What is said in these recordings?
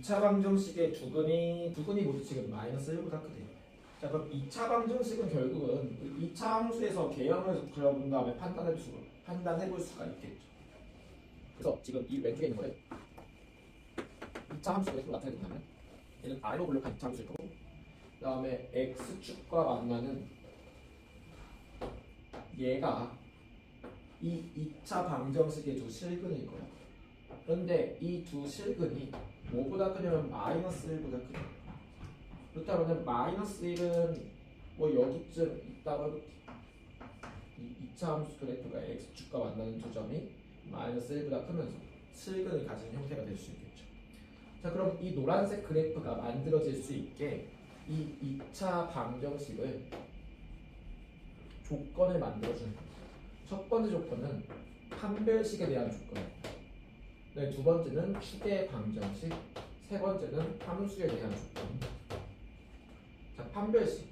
2차 방정식의 두근이 모두 지금 마이너스 1보다 크대요. 자, 그럼 2차 방정식은 결국은 2차 함수에서 개형을 그려본 다음에 판단해 볼 수가 있겠죠. 그래서 지금 이 왼쪽에 있는 거를 2차 함수가 어떻게 나타내냐면 얘는 R로 분류한 2차 함수일 거고, 그 다음에 X축과 만나는 얘가 이 2차 방정식의 두 실근일 거야. 그런데 이 두 실근이 뭐보다 크냐면 마이너스 1보다 크다. 그렇다면 마이너스 1은 뭐 여기쯤 있다고 해볼게. 이 2차 함수 그래프가 X축과 만나는 두 점이 마이너스 1보다 크면서 실근을 가진 형태가 될 수 있겠죠. 자, 그럼 이 노란색 그래프가 만들어질 수 있게 이 2차 방정식을 조건을 만들어주는 거예요. 첫 번째 조건은 판별식에 대한 조건입니다. 네, 두 번째는 추계 방정식, 세 번째는 함수에 대한 조건입니다. 자, 판별식.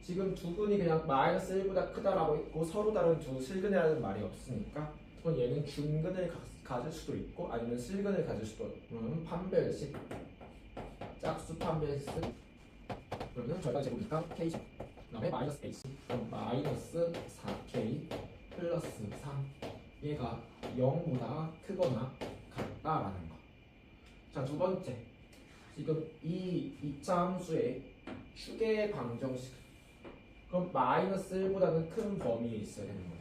지금 두근이 그냥 마이너스 1보다 크다라고 했고 서로 다른 두 실근이라는 말이 없으니까 그럼 얘는 중근을 가질 수도 있고 아니면 실근을 가질 수도 있고, 그러면 판별식, 짝수 판별식, 그러면 절반 제곱이니까 K제곱, 그 다음에 마이너스 H, 그럼 마이너스 4K 플러스 3, 얘가 0보다 크거나 같다라는 거. 자, 두 번째, 지금 이 2차 함수의 추계 방정식, 그럼 마이너스 1보다는 큰 범위에 있어야 되는 거니까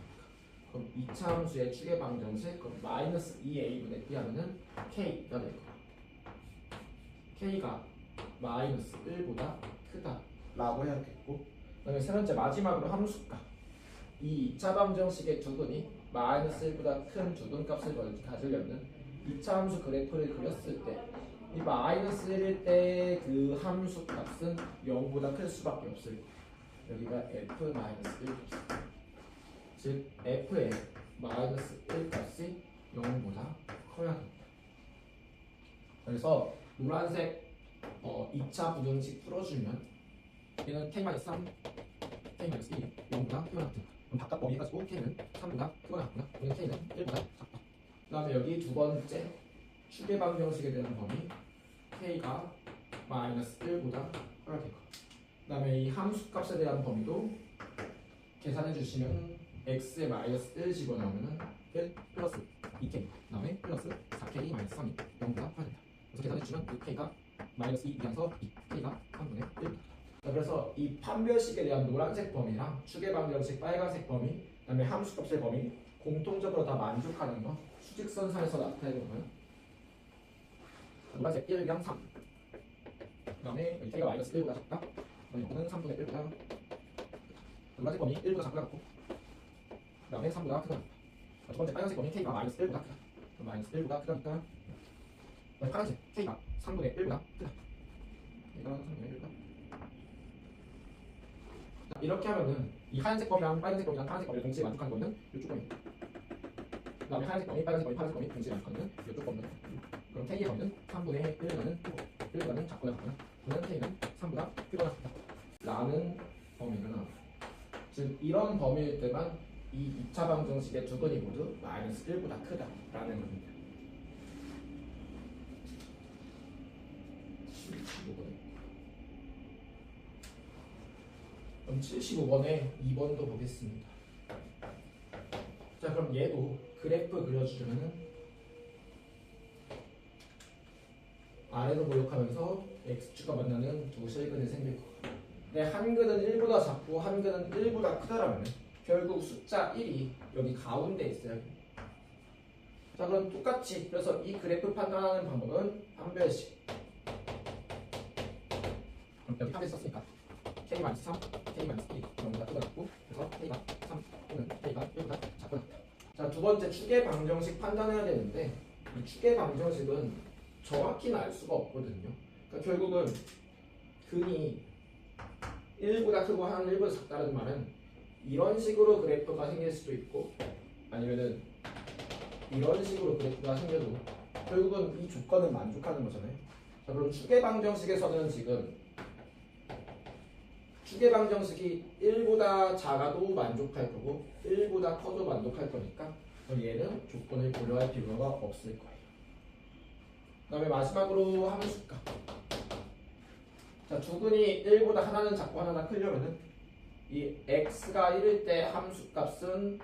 그럼 2차 함수의 추계 방정식, 그럼 마이너스 2a분의 b 하면은 k가 될 거야. k가 마이너스 1보다 크다 라고 해야겠고, 그 다음에 세 번째 마지막으로 함수값. 이 2차 방정식의 두근이 마이너스 1보다 큰 두근값을 가지려면 2차 함수 그래프를 그렸을 때 이 마이너스 1일 때 그 함수 값은 0보다 클 수밖에 없을 거예요. 여기가 f 마이너스 1 값, 즉 f의 마이너스 1 값이 0보다 커야 합니다. 그래서 노란색 2차 부등식 풀어주면 얘는 k-3, k-2, 0보다 크거나 같은, 그럼 바깥 범위 해가지고 k는 3보다 크거나 같구나, 그러면 k는 1보다 작다. 그 다음에 여기 두 번째 추계 방정식에 대한 범위 k가 마이너스 1보다 커야 될 거. 그 다음에 이 함수 값에 대한 범위도 계산해 주시면 x에 마이너스 1 집어넣으면 1 플러스 2k, 그 다음에 플러스 4k 마이너스 3이 0보다 커야 된다. 그래서 계산해 주시면 그 k가 마이너스 2이라서 2k가 3분의 1. 자, 그래서 이 판별식에 대한 노란색 범위랑 추계 방정식 빨간색 범위, 그 다음에 함수 값의 범위 공통적으로 다 만족하는 거 수직선상에서 나타내는 거예요. 노란색 1랑 3, 그 다음에 k가 마이너스 1보다 작다, 이거는 3분의 1보다, 노란색 범위 1보다 작다고, 그 다음에 3보다 크다. 두 번째 빨간색 범위 k가 마이너스 1보다 크다, 마이너스 1보다 크다니까 파란색 k가 3분의 1보다 크다, 얘가 3분의 1보다. 이렇게 하면은 이 하얀색 범위랑 빨간색 범위랑 파란색 범위를 동시에 만족하는 거는 이쪽 범위, 그 다음에 하얀색 범위, 빨간색 범위, 파란색 범위 동시에 만족하는 거는 이쪽 범위. 그럼 k의 범위는 3분의 1보다는 크고 1보다는 작거나 같거나, 그러면 k는 3보다 크거나 같다 라는 범위가 나와요. 즉 이런 범위일 때만 이 2차 방정식의 두근이 모두 마이너스 1보다 크다라는 겁니다. 75번에. 그럼 75번에 2번도 보겠습니다. 자, 그럼 얘도 그래프 그려주면은 아래로 모욕하면서 x축과 만나는 두 실근이 생길 거고, 근데 한 근은 1보다 작고 한 근은 1보다 크다라면 결국 숫자 1이 여기 가운데 있어요. 자, 그럼 똑같이 그래서 이 그래프 판단하는 방법은 판별식. 그럼 여기 판별 썼으니까 k-3, k-2 0보다 크거나 같고, 그래서 k가 3 또는 k가 1보다 작거나 같다. 자, 두 번째 추계 방정식 판단해야 되는데 이 추계 방정식은 정확히는 알 수가 없거든요. 그러니까 결국은 근이 1보다 크고 한 1보다 작다는 말은 이런 식으로 그래프가 생길 수도 있고 아니면은 이런 식으로 그래프가 생겨도 결국은 이 조건은 만족하는 거잖아요. 자, 그럼 추계 방정식에서는 지금 추계 방정식이 1보다 작아도 만족할 거고 1보다 커도 만족할 거니까 그럼 얘는 조건을 고려할 필요가 없을 거예요. 그다음에 마지막으로 함수값. 자, 두근이 1보다 하나는 작고 하나는 크려면은 이 x가 1일 때 함수값은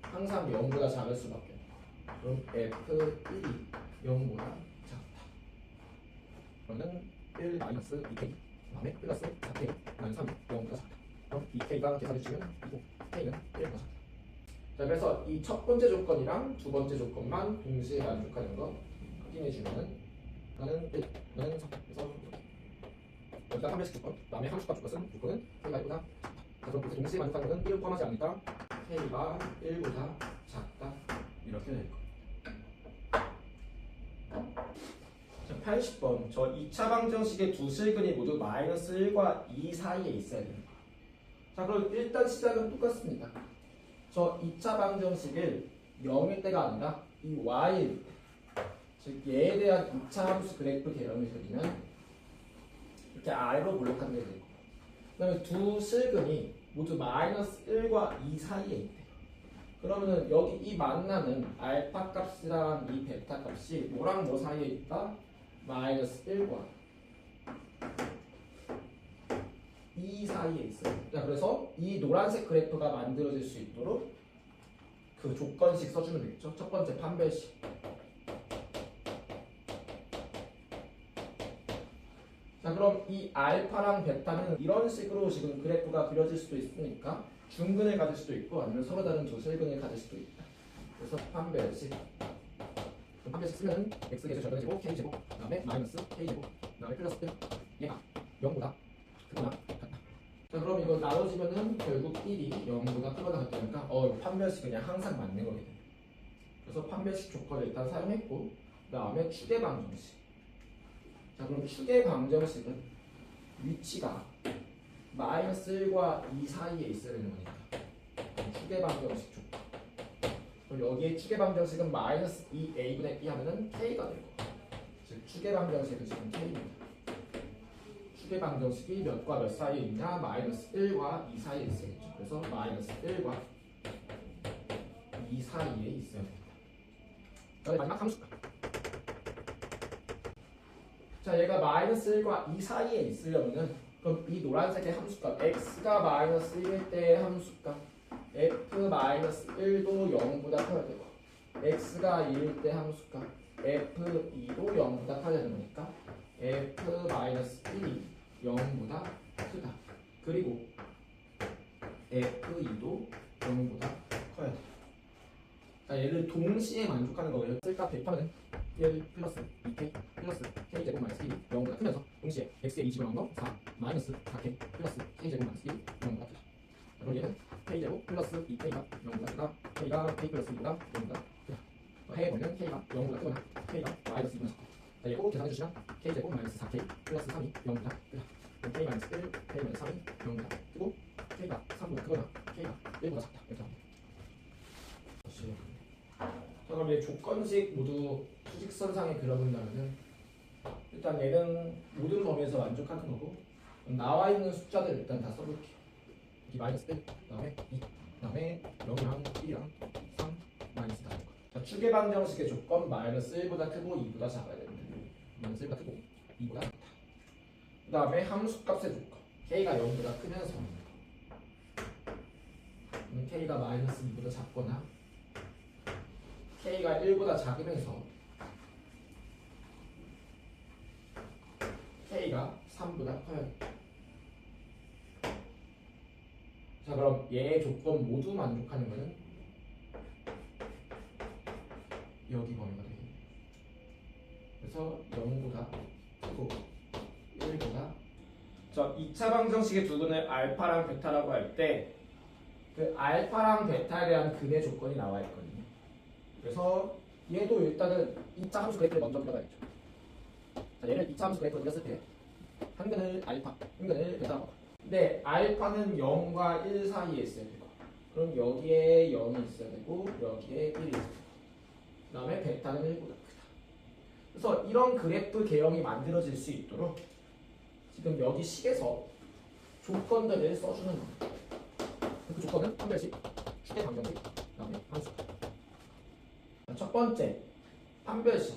항상 0보다 작을 수밖에 없다. 그럼 f1이 0보다 작다. 그러면 1 마이너스 2k 다음에 플러스 4k 마이너스 3이 0보다 작다. 그럼 2k가 계산해주면 2고 k는 1보다 작다. 자, 그래서 이 첫 번째 조건이랑 두 번째 조건만 동시에 만족하는 거 확인해주면은 나는 1, 나는 3. 그래서 여기다 3배씩 조건, 다음에 함수값 조건은 k가 1보다 작다. 자, 그럼 동시에 만족하는 것은 1을 포함하지 않으니까 k가 1보다 작다. 이렇게 될 거예요. 자, 80번. 저 2차 방정식의 두 실근이 모두 마이너스 1과 2 사이에 있어야 됩니다. 자, 그럼 일단 시작은 똑같습니다. 저 2차 방정식을 0일 때가 아니라 이 y일 때, 즉 얘에 대한 2차 함수 그래프 개념을 그리면 이렇게 a로 몰락하는 게 되고, 그 다음에 두 실근이 모두 마이너스 1과 2 사이에 있대. 그러면은 여기 이 만나는 알파 값이랑 이 베타 값이 뭐랑 뭐 사이에 있다? 마이너스 1과 2 사이에 있어요. 자, 그래서 이 노란색 그래프가 만들어질 수 있도록 그 조건식 써주면 되겠죠. 첫 번째 판별식. 자, 그럼 이 알파랑 베타는 이런 식으로 지금 그래프가 그려질 수도 있으니까 중근을 가질 수도 있고 아니면 서로 다른 두 실근을 가질 수도 있다. 그래서 판별식. 판별식 쓰면 x제곱 절반제곱 k제곱 그다음에 마이너스 k제곱 그다음에 플러스 얘가 0보다 크거나 같다. 자, 그럼 이거 나눠지면은 결국 1이 0보다 크거나 같다니까 이거 판별식 그냥 항상 맞는 거게 돼. 그래서 판별식 조건을 일단 사용했고 그다음에 추계 방정식. 자, 그럼 추계 방정식은 위치가 마이너스 1과 2 사이에 있어야 되는 거니까 추계 방정식 조건. 그럼 여기에 추계 방정식은 마이너스 2a분의 b 하면은 k가 되고, 즉 추계 방정식은 지금 k입니다. 추계 방정식이 몇과 몇 사이에 있냐? 마이너스 1과 2 사이에 있어야겠죠. 그래서 마이너스 1과 2 사이에 있어야 됩니다. 그다음에 마지막 함수값. 자, 얘가 마이너스 1과 2 사이에 있으려면은 그럼 이 노란색의 함수값 x가 마이너스 1일 때의 함수값 f 마이너스 1도 0보다 커야 되고 x가 2일 때 함수값 f2도 0보다 커야 되는 거니까 f 마이너스 1이 0보다 크다. 그리고 f2도 0보다 커야 돼. 자, 얘를 동시에 만족하는 거예요. 쓸까 대입하면 1 플러스 2k 플러스 k제곱 마이너스 1이 0보다 크면서 동시에 x의 2집을 넣은 거 4 마이너스 4k 플러스 k제곱 마이너스 1이 0보다 크다. 자, 그럼 얘는 k제곱 플러스 2k가 0보다 크다. k가 k 플러스 2보다 0보다 크다. 해보면 k가 0보다 크거나 k가 마이너스 2보다 작다. 자, 얘 꼭 계산해주시면 k제곱 마이너스 4k 플러스 3이 0보다 크다. 그럼 k 마이너스 1, k 마이너스 3이 0보다 크고 k가 3보다 크거나 k가 1보다 작다. 이렇게 합니다. 자, 그럼 얘 조건식 모두 수직선상에 그려본다면은 일단 얘는 모든 범위에서 만족하는 거고 나와 있는 숫자들 일단 다 써볼게요. 여기 마이너스 1, 그다음에 2, 그다음에 0이랑 1이랑 3, 마이너스 4. 자, 추계 방정식의 조건 마이너스 1보다 크고 2보다 작아야 되는데 마이너스 1보다 크고 2보다 작다. 그다음에 함수값의 조건 k가 0보다 크면서 k가 마이너스 2보다 작거나 k가 1보다 작으면서 k가 3보다 커야 돼. 자, 그럼 얘의 조건 모두 만족하는 거는 여기 범위가 되겠네. 그래서 0보다 크고 1보다. 자, 2차 방정식의 두근을 알파랑 베타라고 할 때 그 알파랑 베타에 대한 근의 조건이 나와 있거든요. 그래서 얘도 일단은 2차 함수 그래프를 먼저 그려봐야죠. 자, 얘를 2차 함수 그래프를 그렸을 때 한 근을 알파, 한 근을 베타라고. 근데 알파는 0과 1 사이에 있어야 되고 그럼 여기에 0이 있어야 되고 여기에 1이 있어야 되고 그 다음에 베타는 1보다 크다. 그래서 이런 그래프 개형이 만들어질 수 있도록 지금 여기 식에서 조건들을 써주는 겁니다. 그 조건은 판별식, 추계 방정식, 그 다음에 함수. 첫 번째 판별식.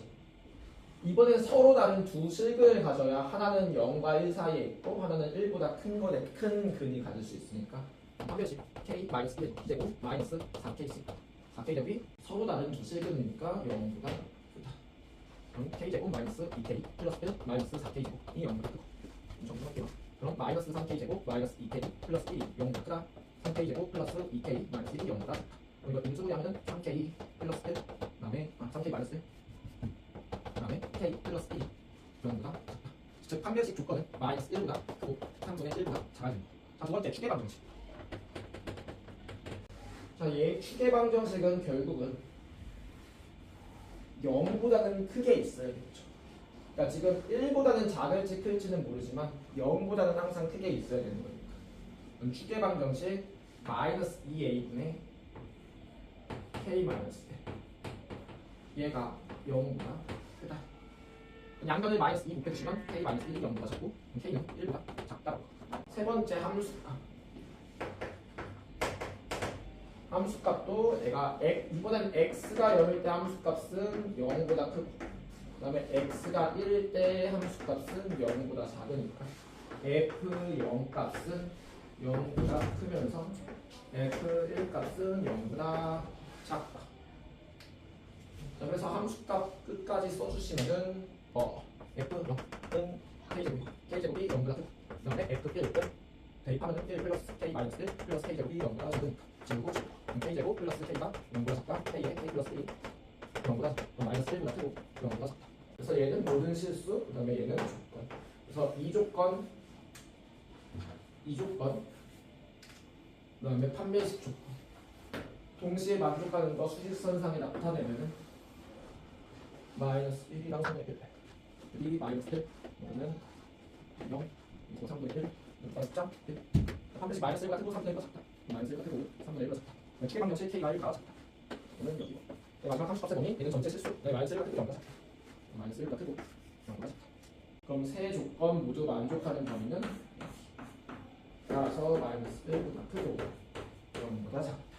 이번엔 서로 다른 두 실근을 가져야 하나는 0과 1 사이에 있고 하나는 1보다 큰 거에 큰 근이 가질 수 있으니까 판별식 k 마이너스 1 제곱 마이너스 4k씩 4k 제곱이 서로 다른 두 실근이니까 0보다 크다. 그럼 k 제곱 마이너스 2k 플러스 1 마이너스 4k 제곱이 0보다 크고 정리할게요. 그럼 마이너스 3k 제곱 마이너스 2k 플러스 1이 0보다 크다. 3k 제곱 플러스 2k 마이너스 1이 0보다 크다. 이거 인수분해 하면은 3k 플러스 1 그다음에 3k 마이너스 1 그다음에 k 플러스 1이 0보다 작다. 즉 판별식 조건은 마이너스 1보다 크고 3분의 1보다 작아진 거. 자, 두 번째 추계 방정식. 자, 얘 추계 방정식은 결국은 0보다는 크게 있어야겠죠. 그러니까 지금 1보다는 작을지 클지는 모르지만 0보다는 항상 크게 있어야 되는 거니까. 그럼 추계 방정식 마이너스 2a분의 k 마이너스 1 얘가 0보다 크다. 양변을 마이너스 2 곱해주시면 k 마이너스 1이 0보다 작고 k는 1보다 작다고. 세 번째 함수값. 함수값도 얘가 이번엔 x가 0일 때 함수값은 0보다 크고 그 다음에 x가 1일 때 함수값은 0보다 작으니까 f0 값은 0보다 크면서 f1 값은 0보다 작다. 자, 그래서 함수값 끝까지 써주시면은 f0은 k제곱이 0보다 크고 그 다음에 f1은 대입하면 1 플러스 k 마이너스 1 플러스 k제곱이 0보다 작으니까 지우고 k제곱 플러스 k가 0보다 작다. k에 k 플러스 1이 0보다 작다. 마이너스 1보다 크고 0보다 작다. 그래서 얘는 모든 실수, 그 다음에 얘는 조건. 그래서 이 조건, 그 다음에 판별식 조건. 동시에 만족하는 거 수직선상에 나타내면은 마이너스 1이랑 3의 1. 1이 마이너스 1. 그러면 0, 그리고 3분의 1. 여기다 숫자 1. 판별식 마이너스 1과 크고 3분의 1과 작다. 마이너스 1과 크고 3분의 1과 작다. 추계 방정식 k가 1과 작다. 그러면 여기고. 마지막 함수값의 범위 얘는 전체 실수. 마이너스 1과 크고 0과 작다. 마이너스 1과 크고 0과 작다. 그럼 세 조건 모두 만족하는 범위는 따라서 마이너스 1보다 크고 0보다 작다.